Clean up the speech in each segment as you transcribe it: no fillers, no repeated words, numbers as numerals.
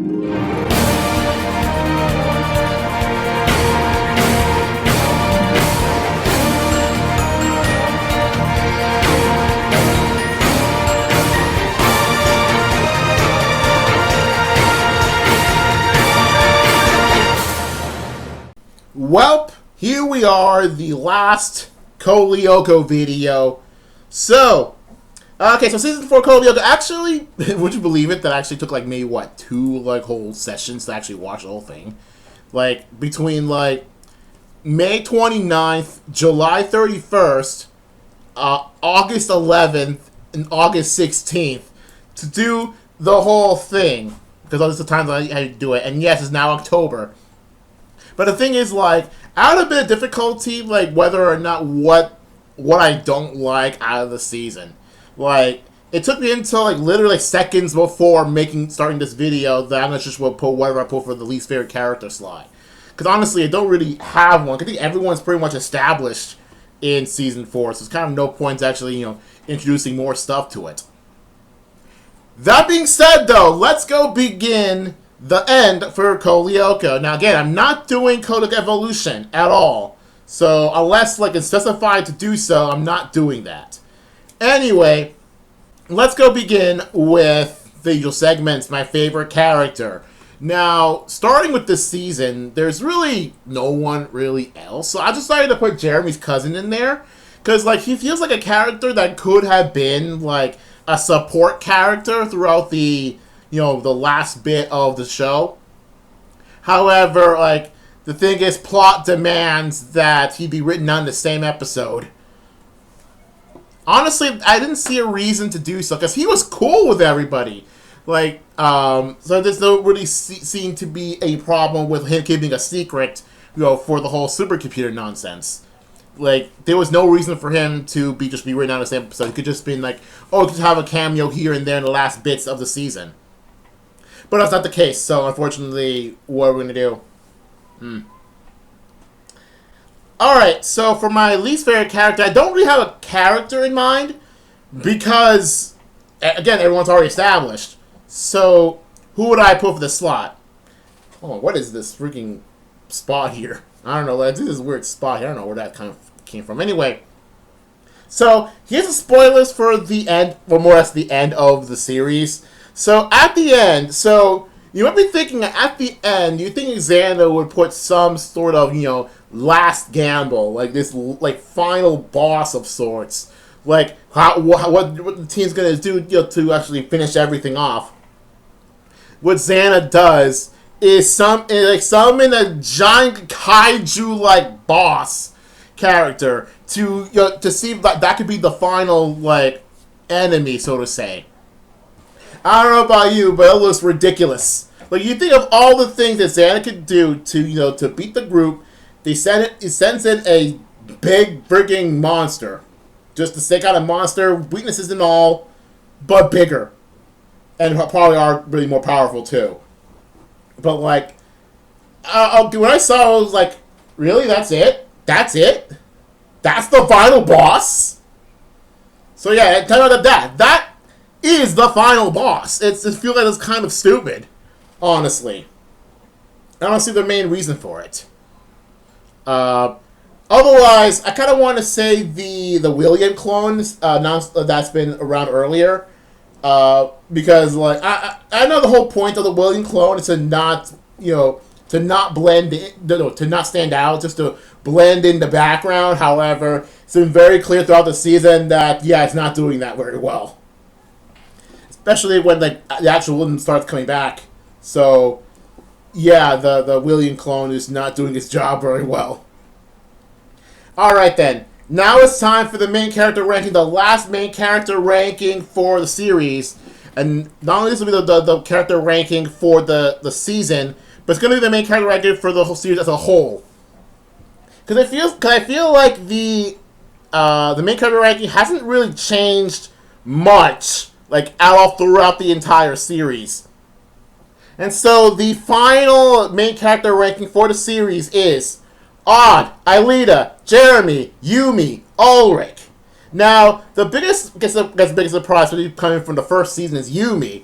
Welp, here we are, the last Code Lyoko video. So, season 4 Code Lyoko actually, would you believe it, that actually took like maybe, what, 2 like whole sessions to actually watch the whole thing? Like, between like May 29th, July 31st, August 11th, and August 16th to do the whole thing. Because those are the times I had to do it. And yes, it's now October. But the thing is, like, out of a bit of difficulty, like, whether or not what I don't like out of the season. Like, it took me until, like, literally seconds before starting this video that I'm just going to put whatever I put for the least favorite character slot. Because honestly, I don't really have one. I think everyone's pretty much established in Season 4, so there's kind of no point actually, introducing more stuff to it. That being said, though, let's go begin the end for Code Lyoko. Now, again, I'm not doing Code Lyoko Evolution at all. So, unless, like, it's specified to do so, I'm not doing that. Anyway, let's go begin with the usual segments, my favorite character. Now, starting with this season, there's really no one really else. So, I decided to put Jeremy's cousin in there. Because, like, he feels like a character that could have been, like, a support character throughout the the last bit of the show. However, like, the thing is, plot demands that he be written down in the same episode. Honestly, I didn't see a reason to do so, because he was cool with everybody. Like, so there's no really seem to be a problem with him keeping a secret, for the whole supercomputer nonsense. Like, there was no reason for him to be written down in the same episode. He could just been like, oh, just have a cameo here and there in the last bits of the season. But that's not the case, so unfortunately, what are we going to do? Alright, so for my least favorite character, I don't really have a character in mind, because, again, everyone's already established. So, who would I put for the slot? Oh, what is this freaking spot here? I don't know, this is a weird spot here. I don't know where that kind of came from. Anyway, so here's the spoilers for the end, or more or less the end of the series. So, at the end, you might be thinking at the end, you think Xander would put some sort of, last gamble, like this, like, final boss of sorts. Like, what the team's gonna do, to actually finish everything off. What Xander does is summon a giant kaiju-like boss character to see if that could be the final, like, enemy, so to say. I don't know about you, but it looks ridiculous. Like, you think of all the things that Xander could do to beat the group, he sends in a big freaking monster. Just to take out a monster, weaknesses and all, but bigger. And probably are really more powerful, too. But, like, when I saw it, I was like, really? That's it? That's it? That's the final boss? So, yeah, tell me about that is the final boss. It feels like it's kind of stupid, honestly. I don't see the main reason for it. Otherwise, I kind of want to say the William clones that's been around earlier, because like I know the whole point of the William clone is to not blend in, to not stand out, just to blend in the background. However, it's been very clear throughout the season that it's not doing that very well. Especially when the actual William starts coming back. So, yeah, the William clone is not doing his job very well. Alright then. Now it's time for the main character ranking, the last main character ranking for the series. And not only this will be the character ranking for the season, but it's going to be the main character ranking for the whole series as a whole. Because I feel like the main character ranking hasn't really changed much, like, at all throughout the entire series. And so the final main character ranking for the series is Odd, Aelita, Jeremy, Yumi, Ulrich. Now, the biggest surprise really coming from the first season is Yumi.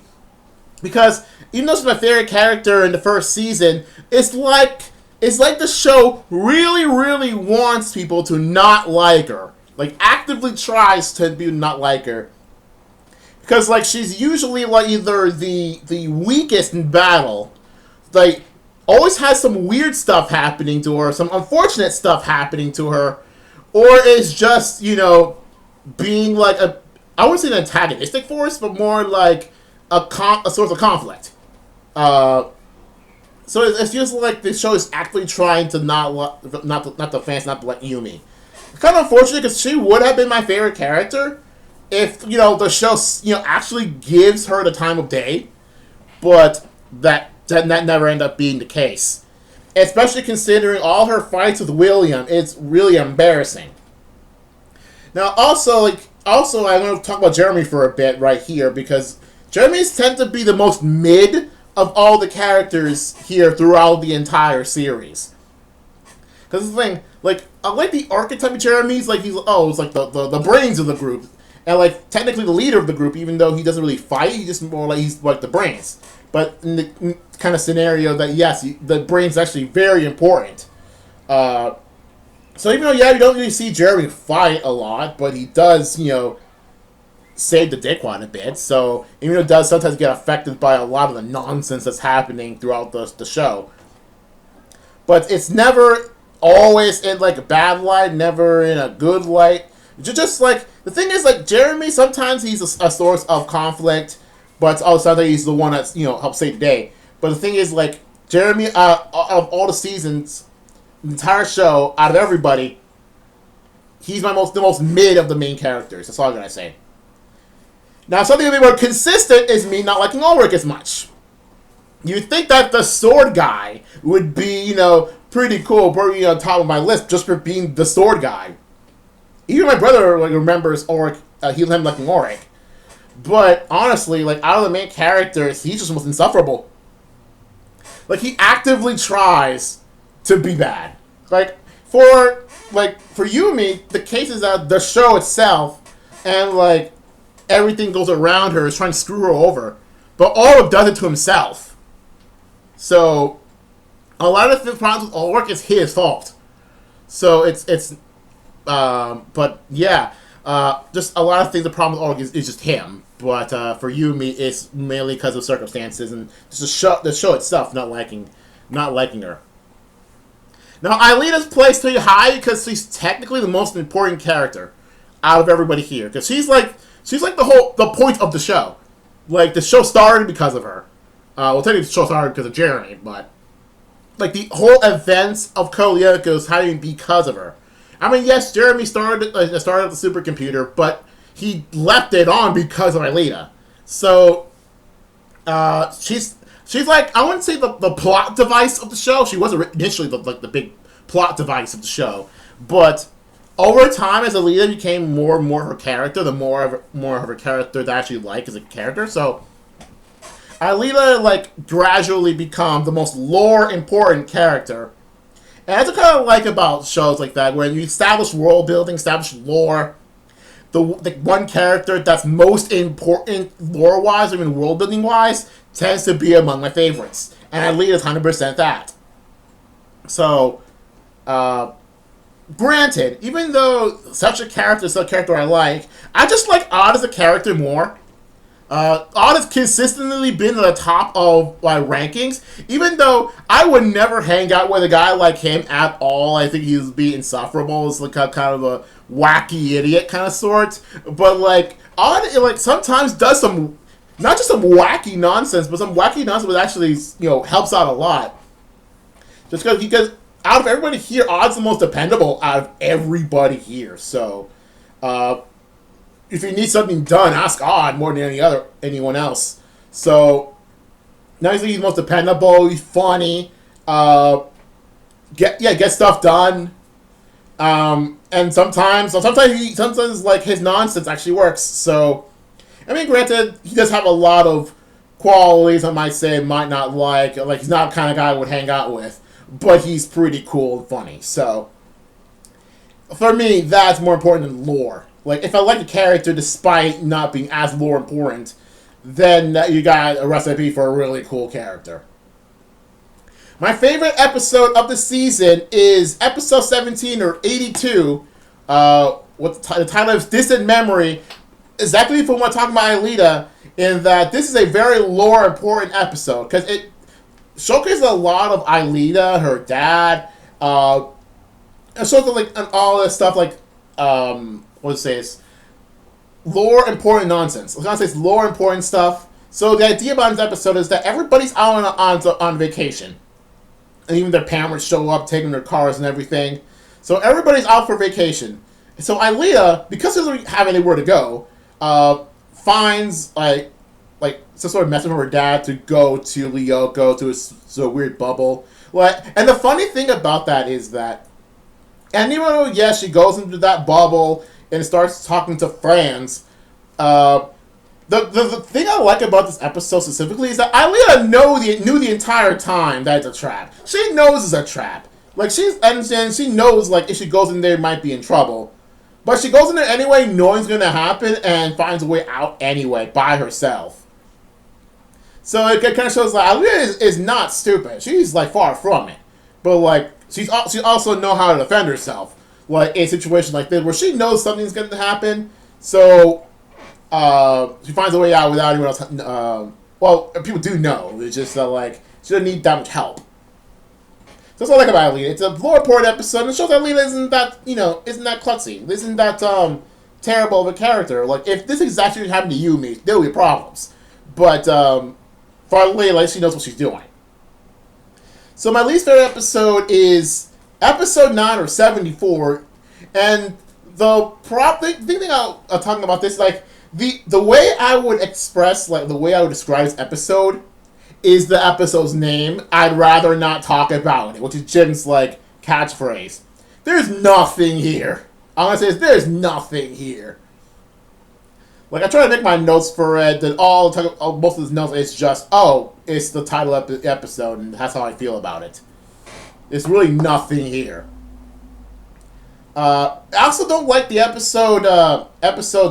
Because even though she's my favorite character in the first season, it's like the show really, really wants people to not like her. Like, actively tries to be not like her. Because, like, she's usually, like, either the weakest in battle, like, always has some weird stuff happening to her, some unfortunate stuff happening to her, or is just, you know, being, like, I wouldn't say an antagonistic force, but more like a source of conflict. So it feels like the show is actually trying to not the fans not to like Yumi. It's kind of unfortunate because she would have been my favorite character if, you know, the show, you know, actually gives her the time of day, but that never ended up being the case. Especially considering all her fights with William, it's really embarrassing. Now, also I want to talk about Jeremy for a bit right here because Jeremy's tend to be the most mid of all the characters here throughout the entire series. Because the thing, like, I like the archetype of Jeremy's, like, it's like the brains of the group. And, like, technically the leader of the group, even though he doesn't really fight, he's just more like, he's like the brains. But in the kind of scenario that, yes, the brain's actually very important. So even though, yeah, you don't really see Jeremy fight a lot, but he does, you know, save the dick quite a bit. So even though it does sometimes get affected by a lot of the nonsense that's happening throughout the show. But it's never always in, like, a bad light, never in a good light. Just, like, the thing is, like, Jeremy, sometimes he's a source of conflict, but sometimes he's the one that's, you know, helps save the day. But the thing is, like, Jeremy, out of all the seasons, the entire show, out of everybody, he's the most mid of the main characters. That's all I'm gonna say. Now, something a bit more consistent is me not liking Ulrich as much. You'd think that the sword guy would be, you know, pretty cool, pretty on top of my list just for being the sword guy. Even my brother, like, remembers Ulrich, him liking Ulrich. But honestly, like, out of the main characters, he's just the most insufferable. Like, he actively tries to be bad. Like, for Yumi, the case is that the show itself and, like, everything goes around her is trying to screw her over. But Ulrich does it to himself. So, a lot of the problems with Ulrich is his fault. So, but yeah, just a lot of things, the problem with Ulrich is just him. But for Yumi, it's mainly because of circumstances and just the show itself not liking her. Now, Eileena's placed pretty high because she's technically the most important character out of everybody here. Because she's like the point of the show. Like, the show started because of her. Well, technically the show started because of Jeremy, but like the whole events of Code Lyoko is happening because of her. I mean, yes, Jeremy started the supercomputer, but he left it on because of Eilena. So, she's like, I wouldn't say the plot device of the show. She wasn't initially the big plot device of the show, but over time, as Eilena became more and more her character, the more of her character that I actually like as a character. So, Eilena, like, gradually become the most lore important character. And that's what I kind of like about shows like that, where you establish world building, establish lore. The one character that's most important lore-wise, or even world-building-wise, tends to be among my favorites. And Eilena is 100% that. So, granted, even though such a character is a character I like, I just like Odd as a character more. Odd has consistently been at the top of my rankings, even though I would never hang out with a guy like him at all. I think he's be insufferable. He's like kind of a wacky idiot kind of sort. But like Odd, like sometimes does some, not just some wacky nonsense, but some wacky nonsense that actually, you know, helps out a lot. Just because out of everybody here, Odd's the most dependable out of everybody here. So, if you need something done, ask Odd more than anyone else. So, he's most dependable. He's funny. Get stuff done. And sometimes like his nonsense actually works. So, I mean, granted, he does have a lot of qualities I might say might not like. Like, he's not the kind of guy I would hang out with, but he's pretty cool and funny. So, for me, that's more important than lore. Like, if I like a character despite not being as lore important, then you got a recipe for a really cool character. My favorite episode of the season is episode 17 or 82. What the title is Distant Memory. Exactly from what I'm talking about Alita, in that this is a very lore important episode because it showcases a lot of Alita, her dad, and sort of like and all this stuff like what to say is lore important nonsense. I was gonna say it's lore important stuff. So the idea about this episode is that everybody's out on vacation. And even their parents show up, taking their cars and everything. So everybody's out for vacation. So Alita, because she doesn't have anywhere to go, finds like some sort of message from her dad to go to Lyoko to a weird bubble. And the funny thing about that is that, and even though yes, she goes into that bubble and starts talking to friends. The thing I like about this episode specifically is that Alita knew the entire time that it's a trap. She knows it's a trap. Like, she knows, like, if she goes in there, it might be in trouble. But she goes in there anyway, knowing it's going to happen, and finds a way out anyway, by herself. So it kind of shows, like, Alita is not stupid. She's, like, far from it. But, like, she also knows how to defend herself. Like, in a situation like this, where she knows something's going to happen, so she finds a way out without anyone else. Well, people do know. It's just like she doesn't need that much help. So that's what I like about Alita. It's a lore report episode, and it shows that Alita isn't that klutzy, isn't that terrible of a character. Like, if this exactly happened to Yumi, there would be problems. But for Alita, she knows what she's doing. So my least favorite episode is episode 9 or 74, and the thing I'm talking about this, like, the way I would express, like, the way I would describe this episode is the episode's name. I'd rather not talk about it, which is Jim's, like, catchphrase. There's nothing here. I'm gonna say there's nothing here. Like, I try to make my notes for it, that most of the notes is just, it's the title of the episode, and that's how I feel about it. There's really nothing here. I also don't like the episode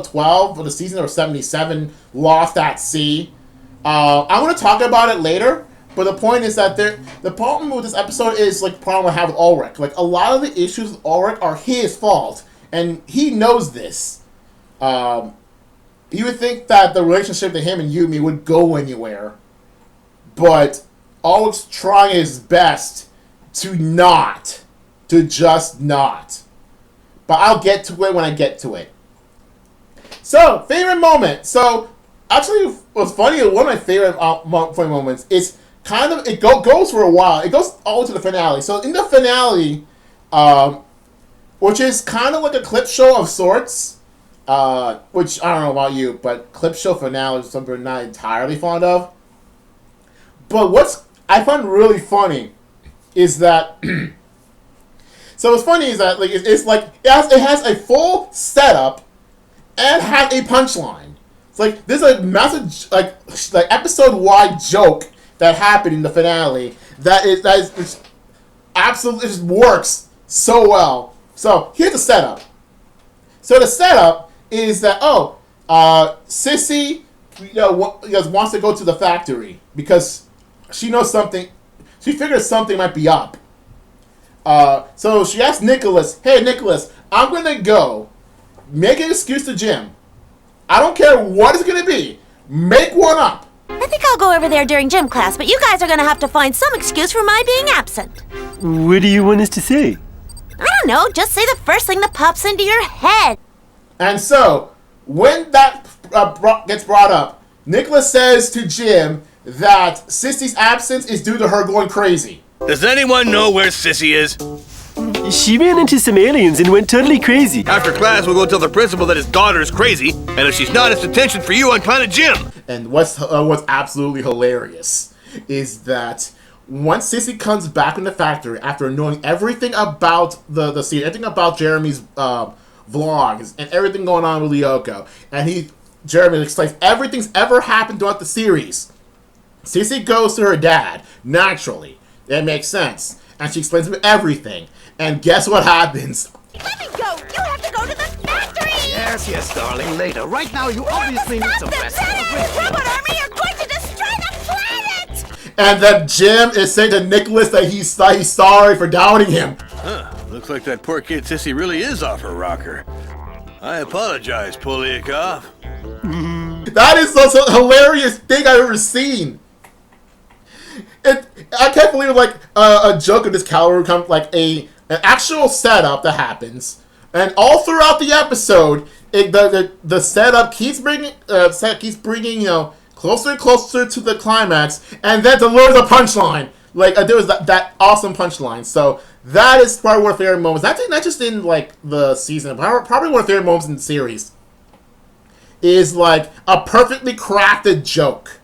12 of the season, or 77, Lost at Sea. I'm going to talk about it later, but the point is that the problem with this episode is, like, the problem I have with Ulrich. Like, a lot of the issues with Ulrich are his fault, and he knows this. You would think that the relationship to him and Yumi would go anywhere, but Ulrich's trying his best to just not. But I'll get to it when I get to it. So, favorite moment. So, actually, what's funny, one of my favorite funny moments is kind of, it goes for a while. It goes all the way to the finale. So, in the finale, which is kind of like a clip show of sorts, which, I don't know about you, but clip show finale is something I'm not entirely fond of. But what's I find really funny is that... So what's funny is that, like, it's like it has a full setup and has a punchline. It's like there's a massive like episode-wide joke that happened in the finale that is absolutely, it just works so well. So here's the setup. So the setup is that Sissy wants to go to the factory because she knows something. She figures something might be up. So she asked Nicholas, "Hey, Nicholas, I'm going to go. Make an excuse to Jim. I don't care what it's going to be. Make one up." I think I'll go over there during gym class, but you guys are going to have to find some excuse for my being absent. What do you want us to say? I don't know. Just say the first thing that pops into your head. And so, when that gets brought up, Nicholas says to Jim that Sissy's absence is due to her going crazy. Does anyone know where Sissy is? She ran into some aliens and went totally crazy. After class, we'll go tell the principal that his daughter is crazy, and if she's not, it's detention for you on Planet Gym. And what's absolutely hilarious is that once Sissy comes back in the factory after knowing everything about the scene, everything about Jeremy's vlogs and everything going on with Lyoko, and Jeremy explains everything's ever happened throughout the series, Sissy goes to her dad, naturally. That makes sense. And she explains to him everything. And guess what happens? Let me go! You have to go to the factory! Yeah, Yes, darling, later. Right now, you obviously need some rest. Robot Army are going to destroy the planet! And then Jim is saying to Nicholas that he's sorry for doubting him. Huh. Looks like that poor kid Sissy really is off her rocker. I apologize, Polyakov. That is the most hilarious thing I've ever seen. I can't believe like a joke of this caliber becomes like an actual setup that happens, and all throughout the episode, the setup keeps bringing closer and closer to the climax, and then delivers a punchline. Like there was that awesome punchline. So that is probably one of the favorite moments. Not just in like the season, probably one of the favorite moments in the series. Is like a perfectly crafted joke.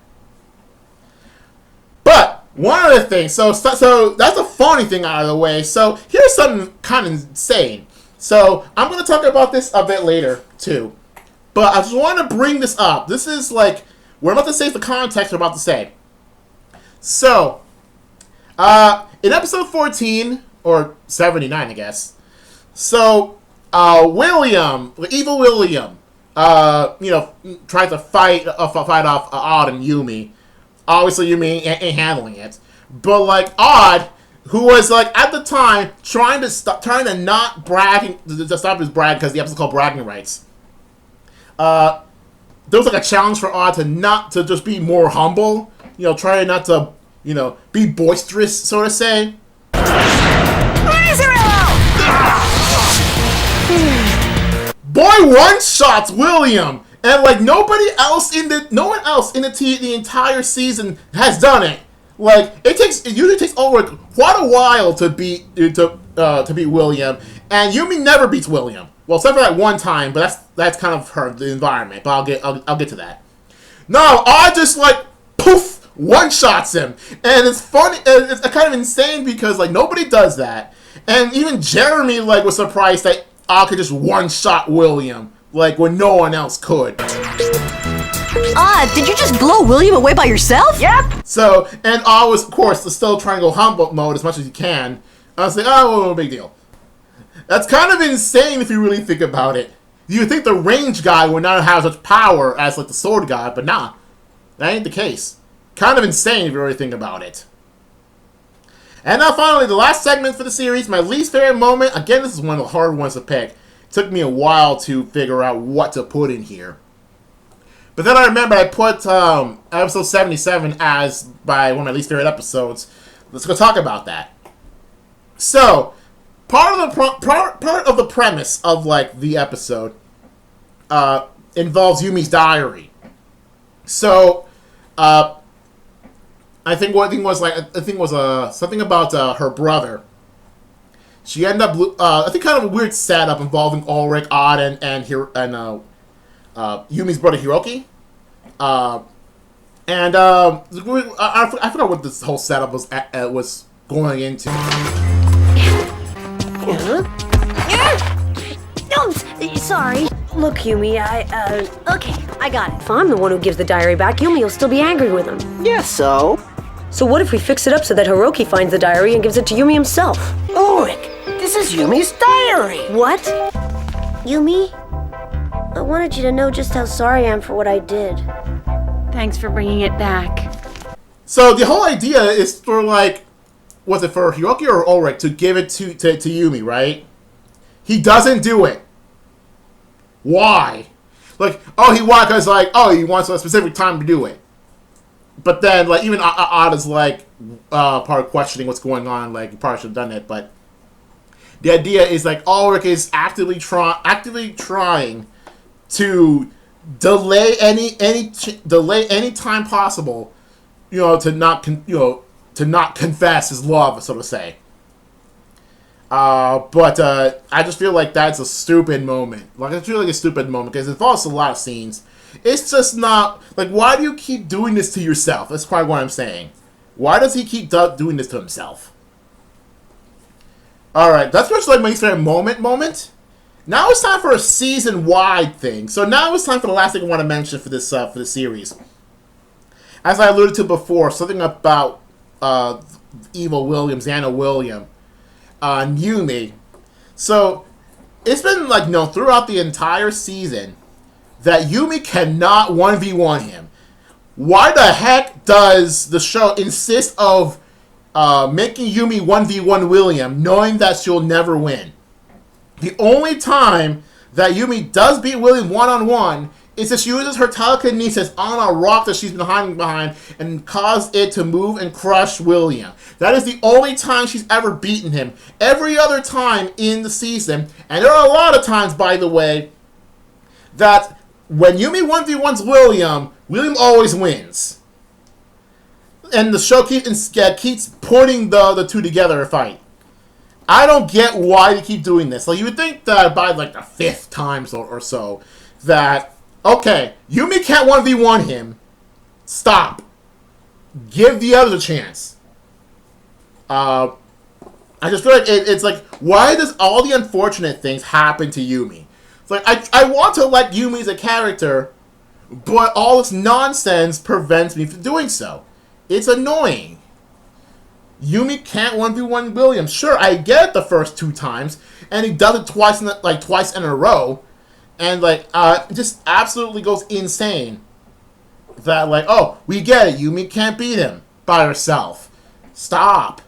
But one other thing, so that's a funny thing out of the way. So here's something kind of insane. So I'm going to talk about this a bit later too. But I just want to bring this up. This is like, what I'm about to say is the context we're about to say. So, in episode 14, or 79 I guess, so William, evil William, tried to fight off Odd and Yumi. Obviously, Yumi ain't handling it, but like Odd, who was like at the time trying to stop his brag because the episode's called Bragging Rights. There was like a challenge for Odd to just be more humble, trying not to be boisterous, so to say. Boy one-shots William, and like no one else in the entire season has done it. Like it usually takes over quite a while to beat William, and Yumi never beats William. Well, except for that one time, but that's kind of the environment. But I'll get to that. No, I just like poof one-shots him, and it's funny. It's kind of insane because like nobody does that, and even Jeremy like was surprised that I could just one-shot William, like when no one else could. Did you just blow William away by yourself? Yep. So, and I was, of course, still trying to go humble mode as much as you can. I was like, oh, well, no big deal. That's kind of insane if you really think about it. You would think the range guy would not have such power as, like, the sword guy, but nah. That ain't the case. Kind of insane if you really think about it. And now finally, the last segment for the series, my least favorite moment. Again, this is one of the hard ones to pick. It took me a while to figure out what to put in here. But then I remember I put episode 77 as by one of my least favorite episodes. Let's go talk about that. So, part of the premise of like the episode involves Yumi's diary. So, I think was something about her brother. She ended up I think kind of a weird setup involving Ulrich, Odd, and Yumi's brother Hiroki. I forgot what this whole setup was going into. Sorry. Look, Yumi, okay, I got it. If I'm the one who gives the diary back, Yumi will still be angry with him. Yes, so? So what if we fix it up so that Hiroki finds the diary and gives it to Yumi himself? Ulrich, this is Yumi's diary. What? Yumi, I wanted you to know just how sorry I am for what I did. Thanks for bringing it back. So the whole idea is for like, was it for Hiroki or Ulrich to give it to Yumi, right? He doesn't do it. Why? Like, he wants a specific time to do it. But then, like, even Odd is like, part of questioning what's going on. Like, you probably should have done it. But the idea is like Ulrich is actively trying to delay any time possible, to not confess his love, so to say. But I just feel like that's a stupid moment. Like, it's really a stupid moment because it involves a lot of scenes. It's just not like, why do you keep doing this to yourself? That's probably what I'm saying. Why does he keep doing this to himself? All right, that's much like my favorite moment. Now it's time for a season-wide thing. So now it's time for the last thing I want to mention for this series. As I alluded to before, something about evil William, Xana William, and Yumi. So it's been like, throughout the entire season that Yumi cannot 1v1 him. Why the heck does the show insist of making Yumi 1v1 William, knowing that she'll never win? The only time that Yumi does beat William one-on-one is that she uses her telekinesis on a rock that she's been hiding behind and cause it to move and crush William. That is the only time she's ever beaten him. Every other time in the season, and there are a lot of times, by the way, that when Yumi 1v1s William, William always wins. And the show keeps putting the two together to fight. I don't get why they keep doing this. Like, you would think that by like the 5th time or so, that, okay, Yumi can't 1v1 him. Stop. Give the others a chance. I just feel like it's like, why does all the unfortunate things happen to Yumi? It's like, I want to like Yumi as a character, but all this nonsense prevents me from doing so. It's annoying. Yumi can't 1v1 William. Sure, I get it the first 2 times, and he does it twice in a row, and like just absolutely goes insane. That like, oh, we get it. Yumi can't beat him by herself. Stop.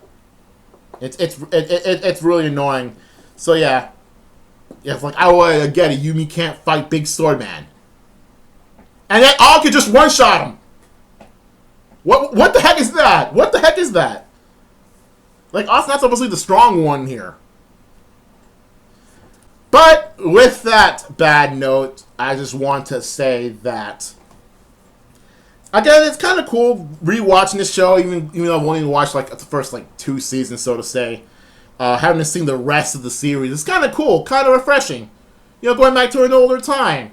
It's really annoying. So yeah, it's like, I get it. Yumi can't fight Big Sword Man, and then all could just one-shot him. What the heck is that? What the heck is that? Like, O's not supposed to be the strong one here. But with that bad note, I just want to say that, again, it's kind of cool rewatching this show, even though I've only watched like the first 2 seasons, so to say. Having seen the rest of the series, it's kind of cool, kind of refreshing. Going back to an older time.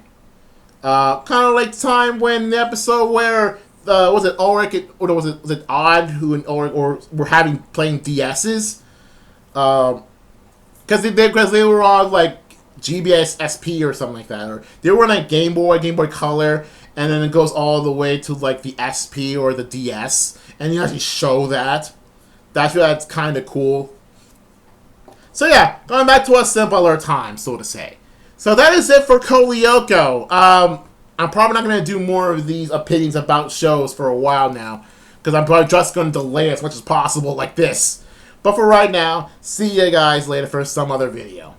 Kind of like the time when the episode where was it Ulrich or was it Odd who and Ulrich were playing DSs? Because they were on like GBS SP or something like that, or they were on like Game Boy Color, and then it goes all the way to like the SP or the DS, and you actually show that. That's kind of cool. So yeah, going back to a simpler time, so to say. So that is it for Code Lyoko. I'm probably not going to do more of these opinions about shows for a while now, because I'm probably just going to delay as much as possible like this. But for right now, see you guys later for some other video.